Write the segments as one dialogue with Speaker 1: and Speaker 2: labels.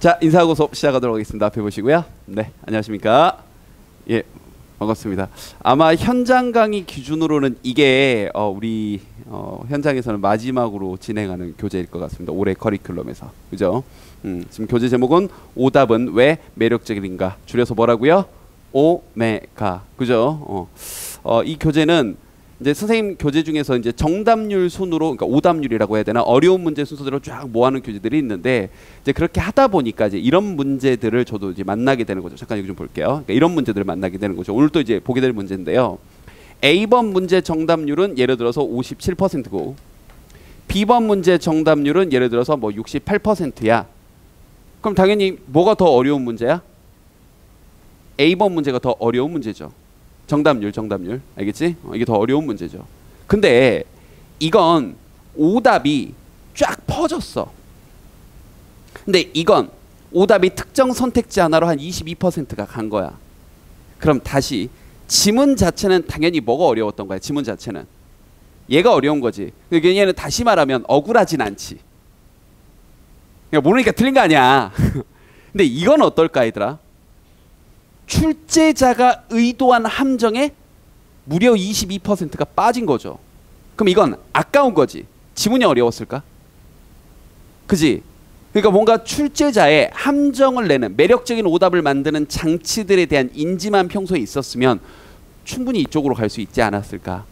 Speaker 1: 자, 인사하고 수업 시작하도록 하겠습니다. 앞에 보시고요. 네, 안녕하십니까. 예, 반갑습니다. 아마 현장 강의 기준으로는 이게 우리 현장에서는 마지막으로 진행하는 교재일 것 같습니다. 올해 커리큘럼에서. 그죠? 지금 교재 제목은 오답은 왜 매력적인가? 줄여서 뭐라고요? 오메가. 그죠? 이 교재는 이제 선생님 교재 중에서 이제 정답률 순으로, 그러니까 오답률이라고 해야 되나, 어려운 문제 순서대로 쫙 모아놓은 교재들이 있는데, 이제 그렇게 하다 보니까 이제 이런 문제들을 저도 이제 만나게 되는 거죠. 잠깐 여기 좀 볼게요. 그러니까 이런 문제들을 만나게 되는 거죠. 오늘 또 이제 보게 될 문제인데요. A번 문제 정답률은 예를 들어서 57%고, B번 문제 정답률은 예를 들어서 뭐 68%야. 그럼 당연히 뭐가 더 어려운 문제야? A번 문제가 더 어려운 문제죠. 정답률. 알겠지? 이게 더 어려운 문제죠. 근데 이건 오답이 쫙 퍼졌어. 근데 이건 오답이 특정 선택지 하나로 한 22%가 간 거야. 그럼 다시 지문 자체는 당연히 뭐가 어려웠던 거야? 지문 자체는 얘가 어려운 거지. 그러니까 얘는 다시 말하면 억울하진 않지. 그러니까 모르니까 틀린 거 아니야. 근데 이건 어떨까 얘들아? 출제자가 의도한 함정에 무려 22%가 빠진 거죠. 그럼 이건 아까운 거지. 지문이 어려웠을까? 그지? 그러니까 뭔가 출제자의 함정을 내는, 매력적인 오답을 만드는 장치들에 대한 인지만 평소에 있었으면 충분히 이쪽으로 갈 수 있지 않았을까?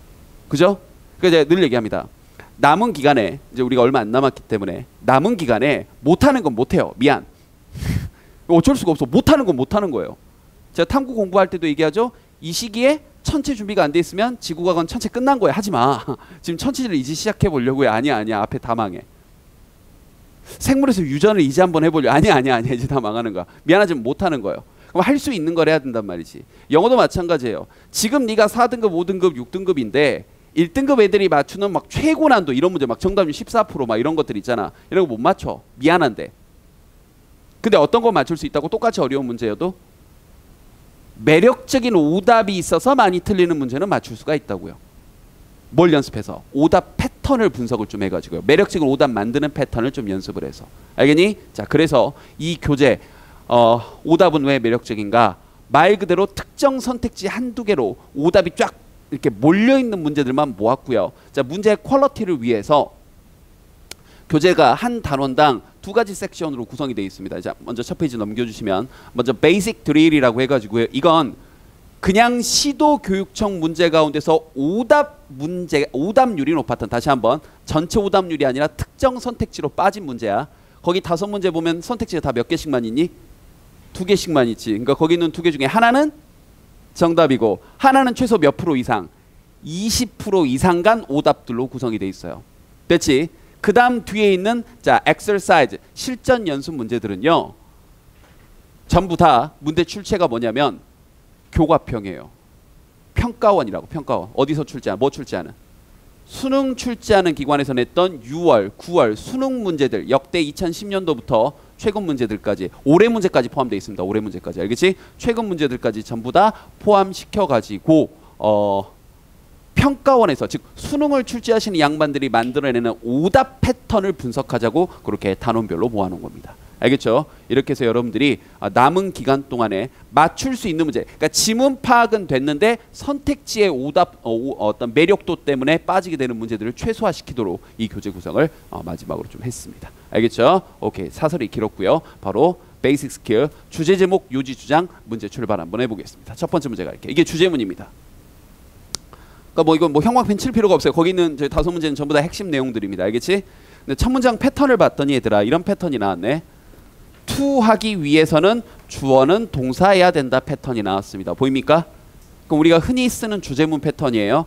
Speaker 1: 그죠? 그러니까 늘 얘기합니다. 남은 기간에, 이제 우리가 얼마 안 남았기 때문에 남은 기간에 못하는 건 못해요. 미안. 어쩔 수가 없어. 못하는 건 못하는 거예요. 제가 탐구 공부할 때도 얘기하죠. 이 시기에 천체 준비가 안 돼 있으면 지구과학은 천체 끝난 거야. 하지 마. 지금 천체를 이제 시작해 보려고요. 아니야. 앞에 다 망해. 생물에서 유전을 이제 한번 해보려. 아니야. 이제 다 망하는 거야. 미안하지만 못하는 거예요. 그럼 할 수 있는 걸 해야 된단 말이지. 영어도 마찬가지예요. 지금 네가 4등급, 5등급, 6등급인데 1등급 애들이 맞추는 막 최고 난도 이런 문제, 막 정답률 14% 막 이런 것들 있잖아. 이런 거 못 맞춰. 미안한데. 근데 어떤 거 맞출 수 있다고? 똑같이 어려운 문제여도 매력적인 오답이 있어서 많이 틀리는 문제는 맞출 수가 있다고요. 뭘 연습해서? 오답 패턴을 분석을 좀 해가지고요. 매력적인 오답 만드는 패턴을 좀 연습을 해서. 알겠니? 자, 그래서 이 교재 오답은 왜 매력적인가? 말 그대로 특정 선택지 한두 개로 오답이 쫙 이렇게 몰려있는 문제들만 모았고요. 자, 문제의 퀄리티를 위해서 교재가 한 단원당 2가지 섹션으로 구성이 되어 있습니다. 자, 먼저 첫 페이지 넘겨주시면 먼저 베이직 드릴이라고 해가지고요. 이건 그냥 시도교육청 문제 가운데서 오답률이 높았던, 다시 한번 전체 오답률이 아니라 특정 선택지로 빠진 문제야. 거기 5문제 보면 선택지가 다 몇 개씩만 있니? 2개씩만 있지. 그러니까 거기 있는 2개 중에 하나는 정답이고 하나는 최소 몇 프로 이상, 20% 이상 간 오답들로 구성이 되어 있어요. 됐지? 그 다음 뒤에 있는 자 exercise, 실전 연습 문제들은요. 전부 다 문제 출제가 뭐냐면 교과평이에요. 평가원이라고. 평가원. 어디서 출제하는? 뭐 출제하는? 수능 출제하는 기관에서 냈던 6월, 9월 수능 문제들, 역대 2010년도부터 최근 문제들까지, 올해 문제까지 포함되어 있습니다. 올해 문제까지. 알겠지? 최근 문제들까지 전부 다 포함시켜가지고 평가원에서, 즉 수능을 출제하시는 양반들이 만들어내는 오답 패턴을 분석하자고 그렇게 단원별로 모아놓은 겁니다. 알겠죠? 이렇게 해서 여러분들이 남은 기간 동안에 맞출 수 있는 문제, 그러니까 지문 파악은 됐는데 선택지의 오답 어떤 매력도 때문에 빠지게 되는 문제들을 최소화시키도록 이 교재 구성을 마지막으로 좀 했습니다. 알겠죠? 오케이. 사설이 길었고요. 바로 베이직 스킬, 주제 제목, 요지 주장, 문제 출발 한번 해보겠습니다. 첫 번째 문제 갈게요. 이게 주제문입니다. 그러니까 뭐 이건 뭐 형광펜 칠 필요가 없어요. 거기 있는 저희 5문제는 전부 다 핵심 내용들입니다. 알겠지? 근데 첫 문장 패턴을 봤더니 얘들아 이런 패턴이 나왔네. to 하기 위해서는 주어는 동사해야 된다 패턴이 나왔습니다. 보입니까? 그럼 우리가 흔히 쓰는 주제문 패턴이에요.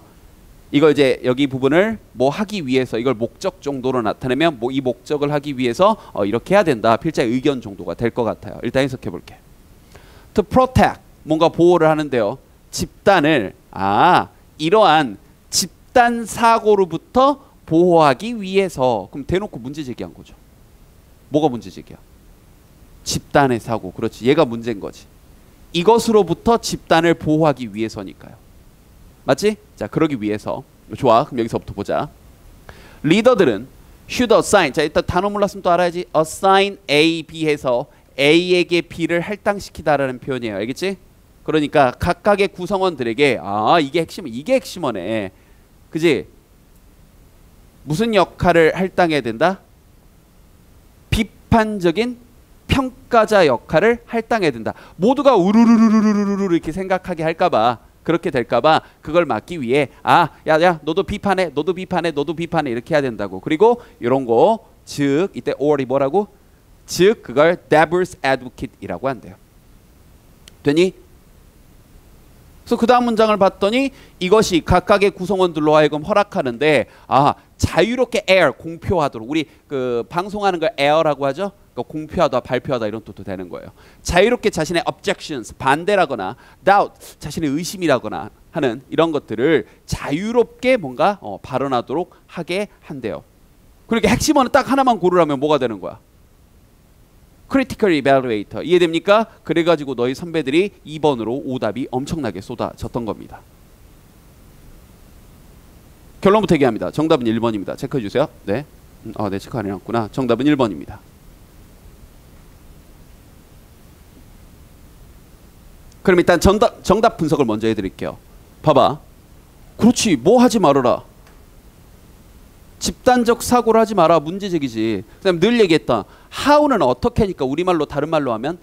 Speaker 1: 이걸 이제 여기 부분을 뭐 하기 위해서, 이걸 목적 정도로 나타내면 뭐 이 목적을 하기 위해서 이렇게 해야 된다. 필자의 의견 정도가 될 것 같아요. 일단 해석해 볼게. to protect, 뭔가 보호를 하는데요. 집단을 이러한 집단 사고로부터 보호하기 위해서. 그럼 대놓고 문제 제기한 거죠. 뭐가 문제 제기야? 집단의 사고. 그렇지. 얘가 문제인 거지. 이것으로부터 집단을 보호하기 위해서니까요. 맞지? 자, 그러기 위해서. 좋아. 그럼 여기서부터 보자. 리더들은 should assign. 자, 일단 단어 몰랐으면 또 알아야지. assign A, B 해서 A에게 B를 할당시키다라는 표현이에요. 알겠지? 그러니까 각각의 구성원들에게 이게 핵심어네. 그지? 무슨 역할을 할당해야 된다? 비판적인 평가자 역할을 할당해야 된다. 모두가 우르르르르르르 이렇게 생각하게 할까봐, 그렇게 될까봐 그걸 막기 위해 야 너도 비판해, 너도 비판해, 너도 비판해 이렇게 해야 된다고. 그리고 이런 거 즉 이때 or이 뭐라고? 즉 그걸 devil's advocate이라고 한대요. 되니? 그래서 그 다음 문장을 봤더니 이것이 각각의 구성원들로 하여금 허락하는데 자유롭게 air 공표하도록, 우리 그 방송하는 걸 air라고 하죠. 그러니까 공표하다, 발표하다 이런 뜻도 되는 거예요. 자유롭게 자신의 objections 반대라거나 doubt 자신의 의심이라거나 하는 이런 것들을 자유롭게 뭔가 발언하도록 하게 한대요. 그러니까 핵심어는 딱 하나만 고르라면 뭐가 되는 거야? Critical Evaluator. 이해됩니까? 그래가지고 너희 선배들이 2번으로 오답이 엄청나게 쏟아졌던 겁니다. 결론부터 얘기합니다. 정답은 1번입니다. 체크해 주세요. 네. 네, 체크 안 해놨구나. 정답은 1번입니다. 그럼 일단 정답 분석을 먼저 해드릴게요. 봐봐. 그렇지. 뭐 하지 말아라. 집단적 사고를 하지 마라. 문제제기지. 그다음 늘 얘기했던 how는 어떻게 하니까 우리말로 다른 말로 하면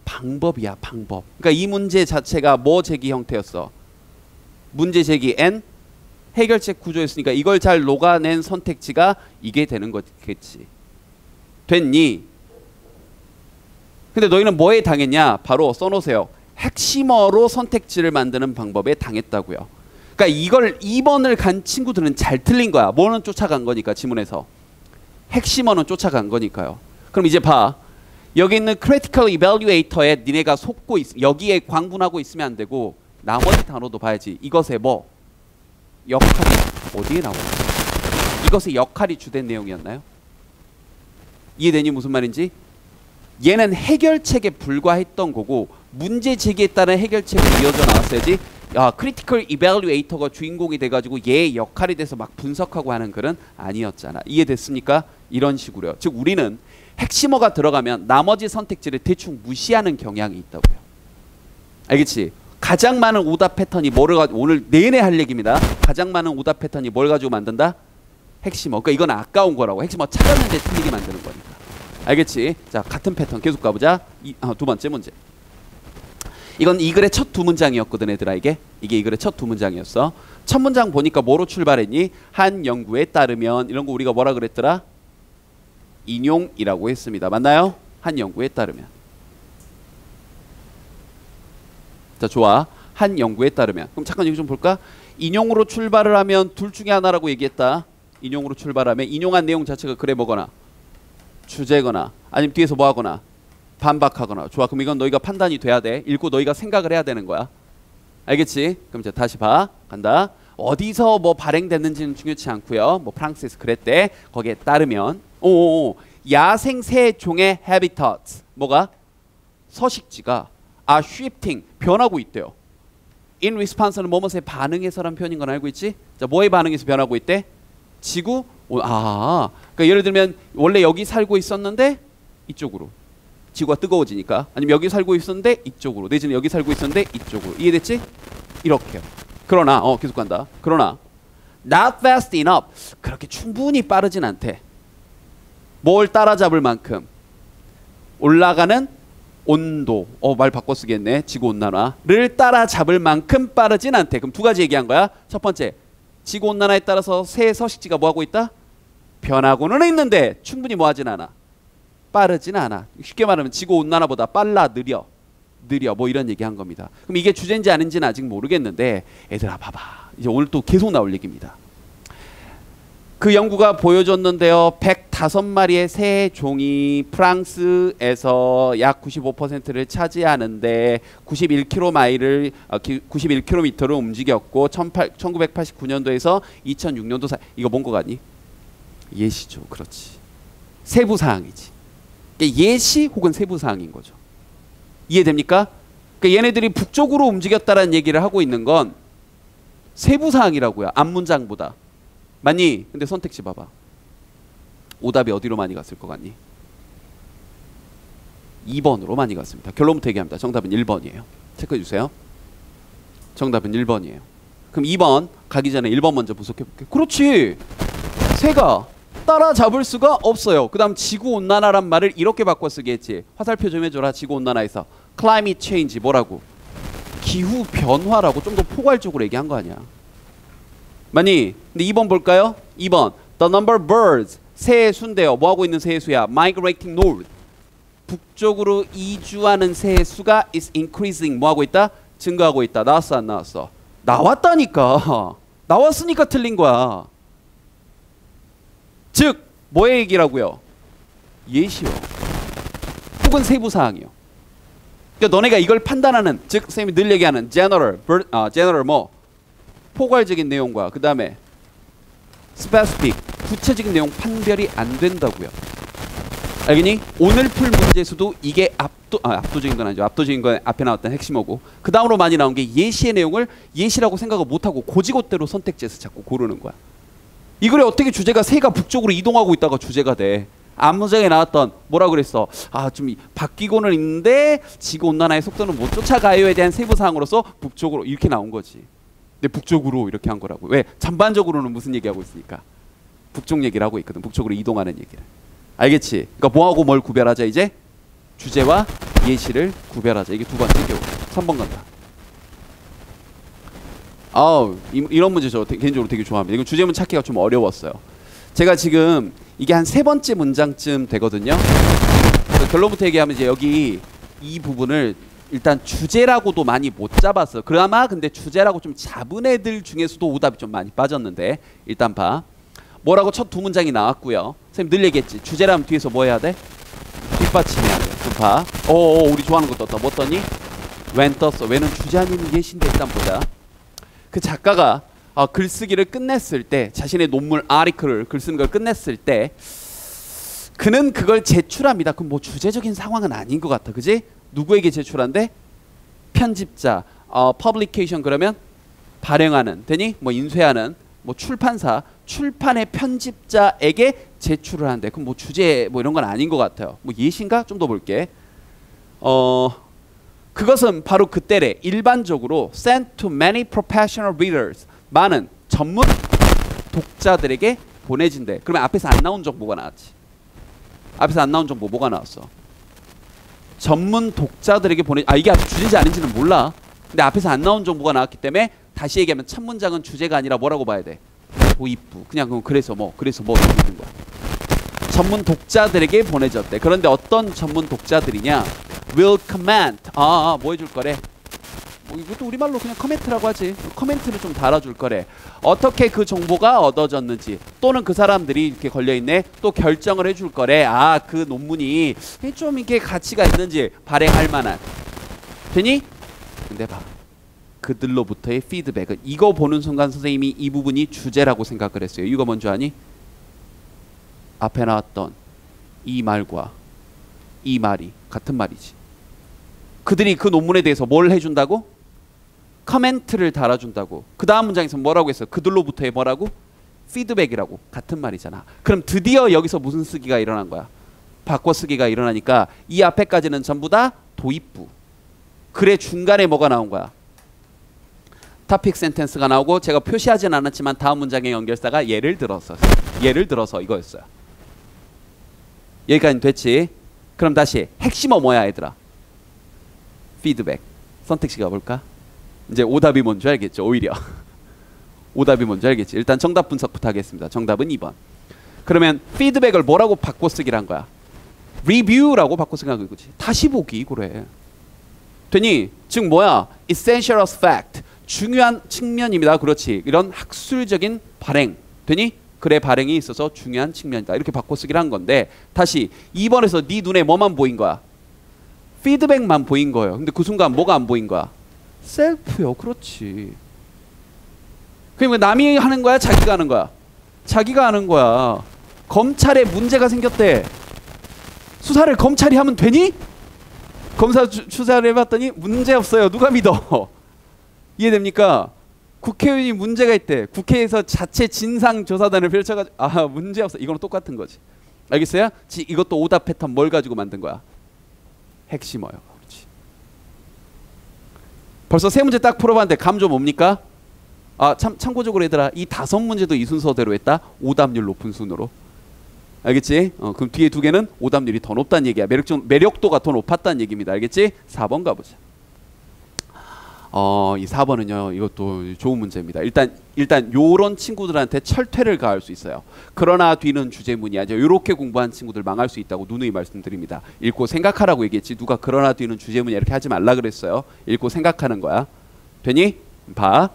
Speaker 1: 방법이야. 방법. 그러니까 이 문제 자체가 뭐 제기 형태였어? 문제제기 and 해결책 구조였으니까 이걸 잘 녹아낸 선택지가 이게 되는 거겠지. 됐니? 근데 너희는 뭐에 당했냐? 바로 써놓으세요. 핵심어로 선택지를 만드는 방법에 당했다고요. 그러니까 이걸 2번을 간 친구들은 잘 틀린 거야. 뭐는 쫓아간 거니까 지문에서. 핵심어는 쫓아간 거니까요. 그럼 이제 봐. 여기 있는 critical evaluator에 니네가 속고 여기에 광분하고 있으면 안 되고 나머지 단어도 봐야지. 이것의 뭐? 역할이 어디에 나오냐? 이것의 역할이 주된 내용이었나요? 이해되니 무슨 말인지? 얘는 해결책에 불과했던 거고 문제 제기에 따른 해결책이 이어져 나왔어야지. 크리티컬 이밸류에이터가 주인공이 돼가지고 얘의 역할이 돼서 막 분석하고 하는 글은 아니었잖아. 이해됐습니까? 이런 식으로요. 즉 우리는 핵심어가 들어가면 나머지 선택지를 대충 무시하는 경향이 있다고요. 알겠지? 가장 많은 오답 패턴이 뭐를 가지고, 오늘 내내 할 얘기입니다. 가장 많은 오답 패턴이 뭘 가지고 만든다? 핵심어. 그러니까 이건 아까운 거라고. 핵심어 찾았는데 틀리게 만드는 거니까. 알겠지? 자, 같은 패턴 계속 가보자. 두 번째 문제. 이건 이 글의 첫 두 문장이었거든, 얘들아. 이게 이 글의 첫 두 문장이었어. 첫 문장 보니까 뭐로 출발했니? 한 연구에 따르면, 이런 거 우리가 뭐라 그랬더라? 인용이라고 했습니다. 맞나요? 한 연구에 따르면. 자, 좋아. 한 연구에 따르면. 그럼 잠깐 여기 좀 볼까? 인용으로 출발을 하면 둘 중에 하나라고 얘기했다. 인용으로 출발하면 인용한 내용 자체가 글에 뭐거나 주제거나 아니면 뒤에서 뭐 하거나 반박하거나. 좋아. 그럼 이건 너희가 판단이 돼야 돼. 읽고 너희가 생각을 해야 되는 거야. 알겠지? 그럼 이제 다시 봐. 간다. 어디서 뭐 발행됐는지는 중요치 않고요. 뭐 프랑스에서 그랬대. 거기에 따르면 야생 새 종의 habitats 뭐가? 서식지가 shifting 변하고 있대요. in response는 뭐뭐에 반응해서란 표현인 건 알고 있지? 자, 뭐에 반응해서 변하고 있대? 지구? 그러니까 예를 들면 원래 여기 살고 있었는데 이쪽으로. 지구가 뜨거워지니까. 아니면 여기 살고 있었는데 이쪽으로. 내지는 여기 살고 있었는데 이쪽으로. 이해됐지? 이렇게요. 그러나 계속 간다. 그러나 not fast enough. 그렇게 충분히 빠르진 않대. 뭘 따라잡을 만큼. 올라가는 온도. 말 바꿔 쓰겠네. 지구온난화를 따라잡을 만큼 빠르진 않대. 그럼 두 가지 얘기한 거야. 첫 번째. 지구온난화에 따라서 새 서식지가 뭐하고 있다? 변하고는 있는데 충분히 뭐하진 않아. 빠르진 않아. 쉽게 말하면 지구온난화보다 빨라, 느려 뭐 이런 얘기한 겁니다. 그럼 이게 주제인지 아닌지는 아직 모르겠는데 얘들아 봐봐. 이제 오늘 또 계속 나올 얘기입니다. 그 연구가 보여줬는데요. 105마리의 새 종이 프랑스에서 약 95%를 차지하는데 91km를 움직였고 1989년도에서 2006년도 사이. 이거 뭔 거 같니? 예시죠. 그렇지. 세부 사항이지. 예시 혹은 세부 사항인 거죠. 이해됩니까? 그러니까 얘네들이 북쪽으로 움직였다라는 얘기를 하고 있는 건 세부 사항이라고요. 앞 문장보다. 맞니? 근데 선택지 봐봐. 오답이 어디로 많이 갔을 것 같니? 2번으로 많이 갔습니다. 결론부터 얘기합니다. 정답은 1번이에요. 체크해 주세요. 정답은 1번이에요. 그럼 2번 가기 전에 1번 먼저 분석해 볼게요. 그렇지. 새가 따라잡을 수가 없어요. 그 다음 지구온난화란 말을 이렇게 바꿔 쓰게 했지. 화살표 좀 해줘라. 지구온난화에서 climate change 뭐라고? 기후변화라고 좀 더 포괄적으로 얘기한 거 아니야. 맞니? 근데 2번 볼까요? 2번 The number of birds 새의 수인데요. 뭐하고 있는 새의 수야? Migrating north 북쪽으로 이주하는 새의 수가 is increasing 뭐하고 있다? 증가하고 있다. 나왔어 안 나왔어? 나왔다니까. 나왔으니까 틀린 거야. 즉 뭐의 얘기라고요? 예시요. 혹은 세부사항이요. 그러니까 너네가 이걸 판단하는 즉 선생님이 늘 얘기하는 general 뭐 포괄적인 내용과 그 다음에 specific 구체적인 내용 판별이 안 된다고요. 알겠니? 오늘 풀 문제에서도 이게 압도적인 건 아니죠. 압도적인 건 앞에 나왔던 핵심어고 그 다음으로 많이 나온 게 예시의 내용을 예시라고 생각을 못하고 고지고대로 선택지에서 자꾸 고르는 거야. 이거에 어떻게 주제가 새가 북쪽으로 이동하고 있다가 주제가 돼. 앞문장에 나왔던 뭐라 그랬어? 좀 바뀌고는 있는데 지구온난화의 속도는 못 쫓아가요에 대한 세부사항으로서 북쪽으로 이렇게 나온 거지. 근데 북쪽으로 이렇게 한 거라고. 왜? 전반적으로는 무슨 얘기하고 있으니까 북쪽 얘기를 하고 있거든. 북쪽으로 이동하는 얘기를. 알겠지? 그러니까 뭐하고 뭘 구별하자 이제? 주제와 예시를 구별하자. 이게 두 번째 경우. 3번 간다. 이런 문제 저 개인적으로 되게 좋아합니다. 이건 주제문 찾기가 좀 어려웠어요. 제가 지금 이게 한 3번째 문장쯤 되거든요. 결론부터 얘기하면 이제 여기 이 부분을 일단 주제라고도 많이 못 잡았어. 그나마 근데 주제라고 좀 잡은 애들 중에서도 오답이 좀 많이 빠졌는데 일단 봐. 뭐라고 첫 두 문장이 나왔고요. 선생님 늘 얘기했지. 주제라면 뒤에서 뭐 해야 돼? 뒷받침해야 돼. 그럼 봐. 우리 좋아하는 거 떴다. 뭐 떴니? when 떴어. when은 주제 아니면 예시인데 일단 보자. 그 작가가 글쓰기를 끝냈을 때 자신의 논문 아티클을 글 쓰는 걸 끝냈을 때 그는 그걸 제출합니다. 그럼 뭐 주제적인 상황은 아닌 것 같아. 그지? 누구에게 제출한대? 편집자. 퍼블리케이션 그러면 발행하는 되니? 뭐 인쇄하는 뭐 출판사 출판의 편집자에게 제출을 한대. 그럼 뭐 주제 뭐 이런 건 아닌 것 같아요. 뭐 예시인가? 좀 더 볼게. 그것은 바로 그때래. 일반적으로 sent to many professional readers 많은 전문 독자들에게 보내진대. 그러면 앞에서 안 나온 정보가 나왔지. 앞에서 안 나온 정보 뭐가 나왔어? 전문 독자들에게 이게 아직 주제인지 아닌지는 몰라. 근데 앞에서 안 나온 정보가 나왔기 때문에 다시 얘기하면 첫 문장은 주제가 아니라 뭐라고 봐야 돼? 도입부. 그냥 그래서 뭐 이렇게 있는 거야. 전문 독자들에게 보내졌대. 그런데 어떤 전문 독자들이냐? will comment. 뭐 해줄 거래? 이것도 우리말로 그냥 커멘트라고 하지. 커멘트를 좀 달아줄 거래. 어떻게 그 정보가 얻어졌는지 또는 그 사람들이 이렇게 걸려있네. 또 결정을 해줄 거래. 그 논문이 좀 이렇게 가치가 있는지 발행할 만한. 되니? 근데 봐. 그들로부터의 피드백은 이거 보는 순간 선생님이 이 부분이 주제라고 생각을 했어요. 이거 뭔지 아니? 앞에 나왔던 이 말과 이 말이 같은 말이지. 그들이 그 논문에 대해서 뭘 해준다고? 커멘트를 달아준다고. 그 다음 문장에서 뭐라고 했어? 그들로부터의 뭐라고? 피드백이라고. 같은 말이잖아. 그럼 드디어 여기서 무슨 쓰기가 일어난 거야? 바꿔쓰기가 일어나니까 이 앞에까지는 전부 다 도입부. 글의 중간에 뭐가 나온 거야? 토픽 센텐스가 나오고 제가 표시하진 않았지만 다음 문장의 연결사가 예를 들어서 이거였어요. 여기까지 됐지? 그럼 다시 핵심어 뭐야 얘들아? 피드백. 선택지 가볼까? 이제 오답이 뭔지 알겠죠? 오히려 오답이 뭔지 알겠지? 일단 정답 분석부터 하겠습니다. 정답은 2번. 그러면 피드백을 뭐라고 바꿔쓰기를 한 거야? 리뷰라고 바꿔쓰기한 거지. 다시 보기 그래. 되니? 즉 뭐야? essential as fact. 중요한 측면입니다. 그렇지. 이런 학술적인 발행. 되니? 글의 발행이 있어서 중요한 측면이다. 이렇게 바꿔쓰기를 한 건데 다시 2번에서 네 눈에 뭐만 보인 거야? 피드백만 보인 거예요. 근데 그 순간 뭐가 안 보인 거야? 셀프요. 그렇지. 그러면 남이 하는 거야? 자기가 하는 거야? 자기가 하는 거야. 검찰에 문제가 생겼대. 수사를 검찰이 하면 되니? 검사 수사를 해봤더니 문제 없어요. 누가 믿어? 이해됩니까? 국회의원이 문제가 있대. 국회에서 자체 진상조사단을 펼쳐가지고 문제 없어. 이거는 똑같은 거지. 알겠어요? 이것도 오답 패턴 뭘 가지고 만든 거야? 핵심어요. 그렇지. 벌써 세 문제 딱 풀어봤는데 감 좀 옵니까? 아, 참고적으로 얘들아, 이 5문제도 이 순서대로 했다. 오답률 높은 순으로. 알겠지? 그럼 뒤에 2개는 오답률이 더 높다는 얘기야. 매력도가 더 높았다는 얘기입니다. 알겠지? 4번 가보자. 이 4번은요, 이것도 좋은 문제입니다. 일단 요런 친구들한테 철퇴를 가할 수 있어요. 그러나 뒤는 주제문이야. 요렇게 공부한 친구들 망할 수 있다고 누누이 말씀드립니다. 읽고 생각하라고 얘기했지. 누가 그러나 뒤는 주제문이야 이렇게 하지 말라 그랬어요. 읽고 생각하는 거야. 되니? 봐.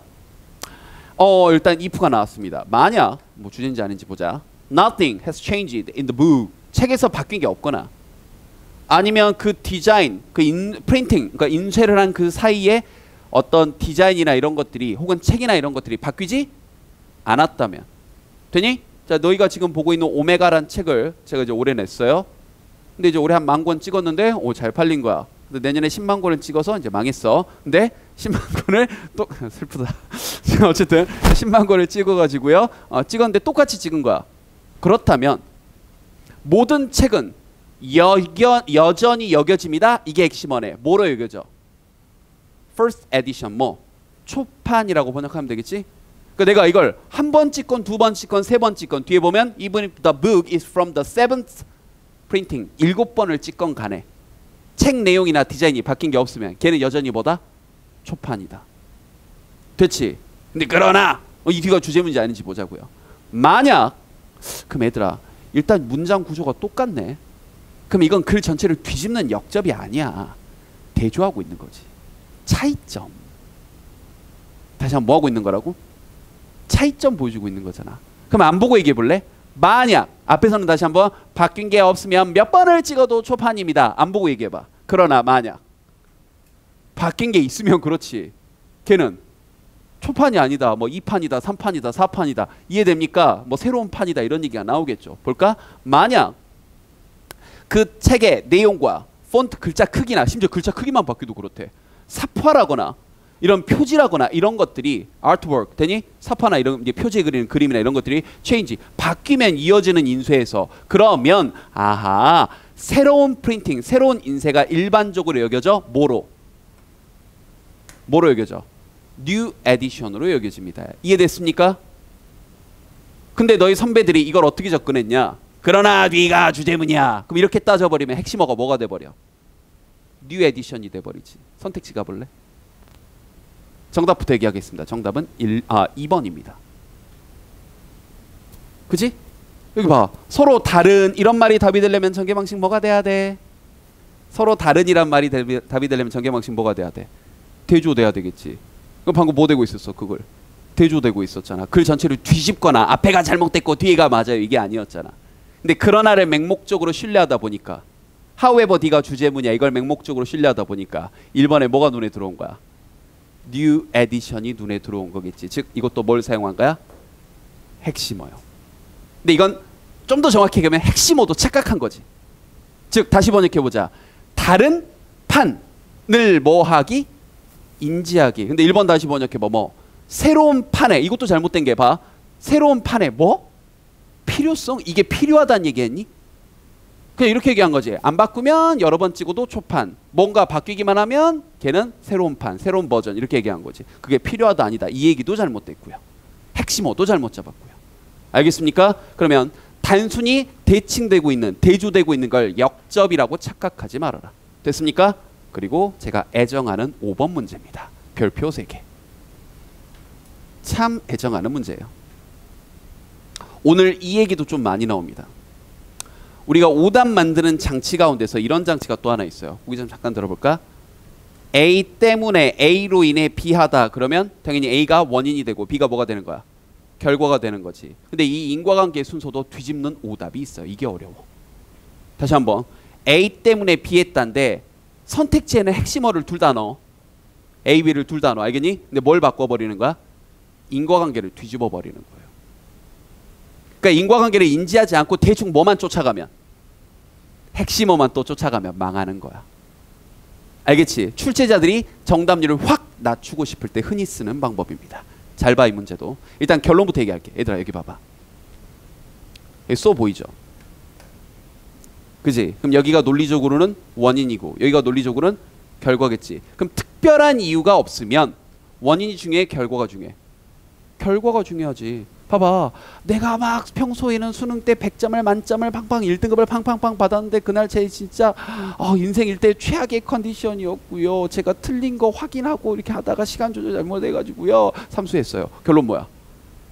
Speaker 1: 일단 if가 나왔습니다. 만약 뭐 주제인지 아닌지 보자. Nothing has changed in the book. 책에서 바뀐 게 없거나, 아니면 그 디자인, 프린팅, 그러니까 인쇄를 한 그 사이에 어떤 디자인이나 이런 것들이, 혹은 책이나 이런 것들이 바뀌지 않았다면. 되니? 자, 너희가 지금 보고 있는 오메가란 책을 제가 이제 올해 냈어요. 근데 이제 올해 한 10,000권 찍었는데 잘 팔린 거야. 근데 내년에 10만 권을 찍어서 이제 망했어. 근데 10만 권을 또 슬프다. 어쨌든 10만 권을 찍어가지고요. 찍었는데 똑같이 찍은 거야. 그렇다면 모든 책은 여전히 여겨집니다. 이게 핵심어네. 뭐로 여겨져? First edition, 뭐 초판이라고 번역하면 되겠지? 그러니까 내가 이걸 한 번 찍건, 2번 찍건, 3번 찍건, 뒤에 보면 even if the book is from the 7th printing, 7번을 찍건 간에 책 내용이나 디자인이 바뀐 게 없으면 걔는 여전히 뭐다? 초판이다. 됐지? 근데 그러나 이 뒤가 주제문인지 아닌지 보자고요. 만약 그럼 얘들아, 일단 문장 구조가 똑같네. 그럼 이건 글 전체를 뒤집는 역접이 아니야. 대조하고 있는 거지. 차이점. 다시 한번 뭐 하고 있는 거라고? 차이점 보여주고 있는 거잖아. 그럼 안 보고 얘기해 볼래? 만약 앞에서는 다시 한번 바뀐 게 없으면 몇 번을 찍어도 초판입니다. 안 보고 얘기해 봐. 그러나 만약 바뀐 게 있으면 그렇지. 걔는 초판이 아니다. 뭐 2판이다, 3판이다, 4판이다. 이해됩니까? 뭐 새로운 판이다 이런 얘기가 나오겠죠. 볼까? 만약 그 책의 내용과 폰트 글자 크기나 심지어 글자 크기만 바뀌어도 그렇대. 사파라거나 이런 표지라거나 이런 것들이 아트워크 되니? 사파나 이런 이제 표지에 그리는 그림이나 이런 것들이 체인지 바뀌면 이어지는 인쇄에서, 그러면 아하, 새로운 프린팅, 새로운 인쇄가 일반적으로 여겨져 뭐로 여겨져? 뉴 에디션으로 여겨집니다. 이해됐습니까? 근데 너희 선배들이 이걸 어떻게 접근했냐? 그러나 뒤가 주제문이야. 그럼 이렇게 따져버리면 핵심어가 뭐가 돼버려? 뉴 에디션이 돼버리지. 선택지 가볼래? 정답부터 얘기하겠습니다. 정답은 2번입니다. 그지? 여기 봐. 서로 다른 이런 말이 답이 되려면 전개 방식 뭐가 돼야 돼? 서로 다른이란 말이 답이 되려면 전개 방식 뭐가 돼야 돼? 대조돼야 되겠지. 그럼 방금 뭐 되고 있었어? 그걸 대조되고 있었잖아. 글 전체를 뒤집거나 앞에가 잘못됐고 뒤에가 맞아요 이게 아니었잖아. 근데 그러나를 맹목적으로 신뢰하다 보니까, however D가 주제문이야 이걸 맹목적으로 신뢰하다 보니까 1번에 뭐가 눈에 들어온 거야? 뉴 에디션이 눈에 들어온 거겠지. 즉 이것도 뭘 사용한 거야? 핵심어요. 근데 이건 좀 더 정확히 얘기하면 핵심어도 착각한 거지. 즉 다시 번역해보자. 다른 판을 뭐 하기? 인지하기. 근데 1번 다시 번역해봐. 뭐 새로운 판에, 이것도 잘못된 게 봐. 새로운 판에 뭐? 필요성? 이게 필요하다는 얘기했니? 그냥 이렇게 얘기한 거지. 안 바꾸면 여러 번 찍어도 초판, 뭔가 바뀌기만 하면 걔는 새로운 판, 새로운 버전 이렇게 얘기한 거지. 그게 필요하다 아니다 이 얘기도 잘못됐고요. 핵심어도 잘못 잡았고요. 알겠습니까? 그러면 단순히 대칭되고 있는, 대조되고 있는 걸 역접이라고 착각하지 말아라. 됐습니까? 그리고 제가 애정하는 5번 문제입니다. 별표 3개. 참 애정하는 문제예요. 오늘 이 얘기도 좀 많이 나옵니다. 우리가 오답 만드는 장치 가운데서 이런 장치가 또 하나 있어요. 보기 좀 잠깐 들어볼까? A 때문에 A로 인해 B 하다 그러면 당연히 A가 원인이 되고 B가 뭐가 되는 거야? 결과가 되는 거지. 근데 이 인과관계 순서도 뒤집는 오답이 있어요. 이게 어려워. 다시 한번. A 때문에 B 했다는데 선택지에는 핵심어를 둘 다 넣어. A, B를 둘 다 넣어. 알겠니? 근데 뭘 바꿔버리는 거야? 인과관계를 뒤집어 버리는 거예요. 그러니까 인과관계를 인지하지 않고 대충 뭐만 쫓아가면, 핵심어만 또 쫓아가면 망하는 거야. 알겠지? 출제자들이 정답률을 확 낮추고 싶을 때 흔히 쓰는 방법입니다. 잘 봐 이 문제도. 일단 결론부터 얘기할게. 얘들아 여기 봐봐. 여기 써 보이죠? 그지? 그럼 여기가 논리적으로는 원인이고 여기가 논리적으로는 결과겠지. 그럼 특별한 이유가 없으면 원인이 중요해, 결과가 중요해? 결과가 중요하지. 봐봐, 내가 막 평소에는 수능 때 100점을 만점을 팡팡 1등급을 팡팡팡 받았는데 그날 제 진짜 인생 일대 최악의 컨디션이었고요. 제가 틀린 거 확인하고 이렇게 하다가 시간 조절 잘못해가지고요 삼수했어요. 결론 뭐야?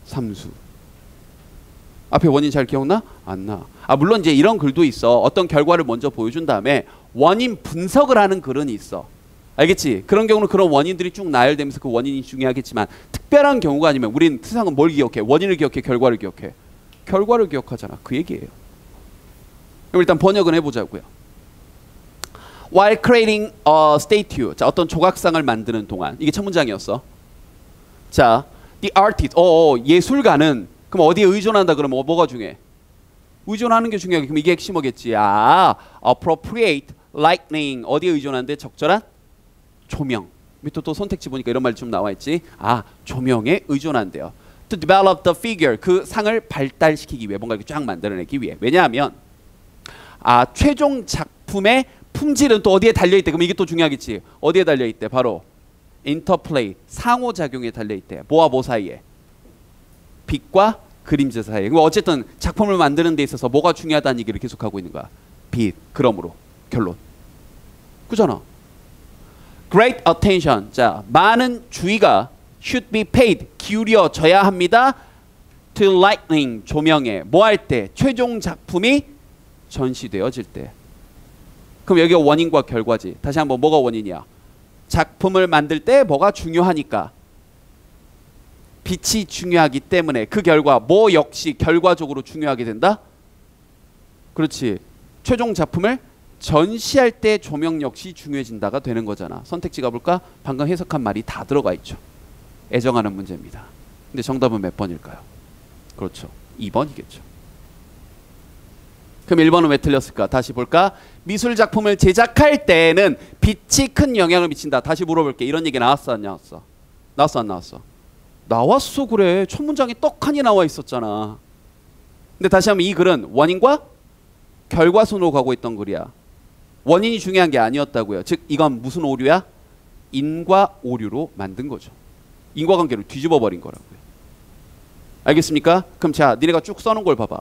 Speaker 1: 삼수. 앞에 원인 잘 기억나? 안 나. 물론 이제 이런 글도 있어. 어떤 결과를 먼저 보여준 다음에 원인 분석을 하는 글은 있어. 알겠지? 그런 경우는 그런 원인들이 쭉 나열되면서 그 원인이 중요하겠지만 특별한 경우가 아니면 우리는 세상은 뭘 기억해? 원인을 기억해? 결과를 기억해? 결과를 기억하잖아. 그 얘기예요. 그럼 일단 번역은 해보자고요. While creating a statue. 자, 어떤 조각상을 만드는 동안. 이게 첫 문장이었어. 자, the artist. 예술가는 그럼 어디에 의존한다 그러면 뭐가 중요해? 의존하는 게 중요해. 그럼 이게 핵심어겠지. appropriate lighting. 어디에 의존하는데? 적절한 조명. 밑에 또 선택지 보니까 이런 말이 좀 나와 있지. 조명에 의존한대요. To develop the figure. 그 상을 발달시키기 위해 뭔가 이렇게 쫙 만들어내기 위해. 왜냐하면 최종 작품의 품질은 또 어디에 달려있대. 그럼 이게 또 중요하겠지. 어디에 달려있대? 바로 interplay. 상호작용에 달려있대. 뭐와 뭐 사이에? 빛과 그림자 사이에. 그럼 어쨌든 작품을 만드는 데 있어서 뭐가 중요하다는 얘기를 계속하고 있는 거야. 빛. 그러므로 결론. 그잖아. Great attention. 자, 많은 주의가 should be paid. 기울여져야 합니다. To lighting. 조명에. 뭐 할 때? 최종 작품이 전시되어질 때. 그럼 여기가 원인과 결과지. 다시 한번 뭐가 원인이야? 작품을 만들 때 뭐가 중요하니까. 빛이 중요하기 때문에 그 결과 뭐 역시 결과적으로 중요하게 된다? 그렇지. 최종 작품을 전시할 때 조명 역시 중요해진다가 되는 거잖아. 선택지 가볼까? 방금 해석한 말이 다 들어가 있죠. 애정하는 문제입니다. 근데 정답은 몇 번일까요? 그렇죠. 2번이겠죠. 그럼 1번은 왜 틀렸을까? 다시 볼까? 미술 작품을 제작할 때는 빛이 큰 영향을 미친다. 다시 물어볼게. 이런 얘기 나왔어 안 나왔어? 나왔어 안 나왔어? 나왔어. 그래. 첫 문장에 떡하니 나와 있었잖아. 근데 다시 한번 이 글은 원인과 결과순으로 가고 있던 글이야. 원인이 중요한 게 아니었다고요. 즉 이건 무슨 오류야? 인과 오류로 만든 거죠. 인과관계를 뒤집어 버린 거라고요. 알겠습니까? 그럼 자, 니네가 쭉 써놓은 걸 봐봐.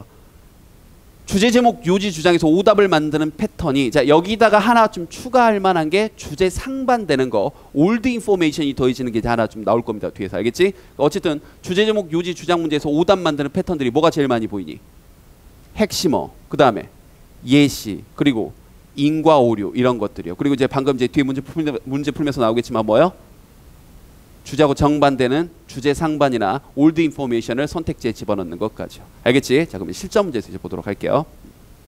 Speaker 1: 주제 제목 요지 주장에서 오답을 만드는 패턴이, 자 여기다가 하나 좀 추가할 만한 게 주제 상반되는 거, 올드 인포메이션이 더해지는 게 하나 좀 나올 겁니다. 뒤에서. 알겠지? 어쨌든 주제 제목 요지 주장 문제에서 오답 만드는 패턴들이 뭐가 제일 많이 보이니? 핵심어, 그 다음에 예시, 그리고 인과 오류, 이런 것들이요. 그리고 이제 방금 이제 뒤에 문제 풀면서 나오겠지만 뭐요? 주제하고 정반대는 주제 상반이나 올드 인포메이션을 선택지에 집어넣는 것까지요. 알겠지? 자, 그럼 실전 문제에서 이제 보도록 할게요.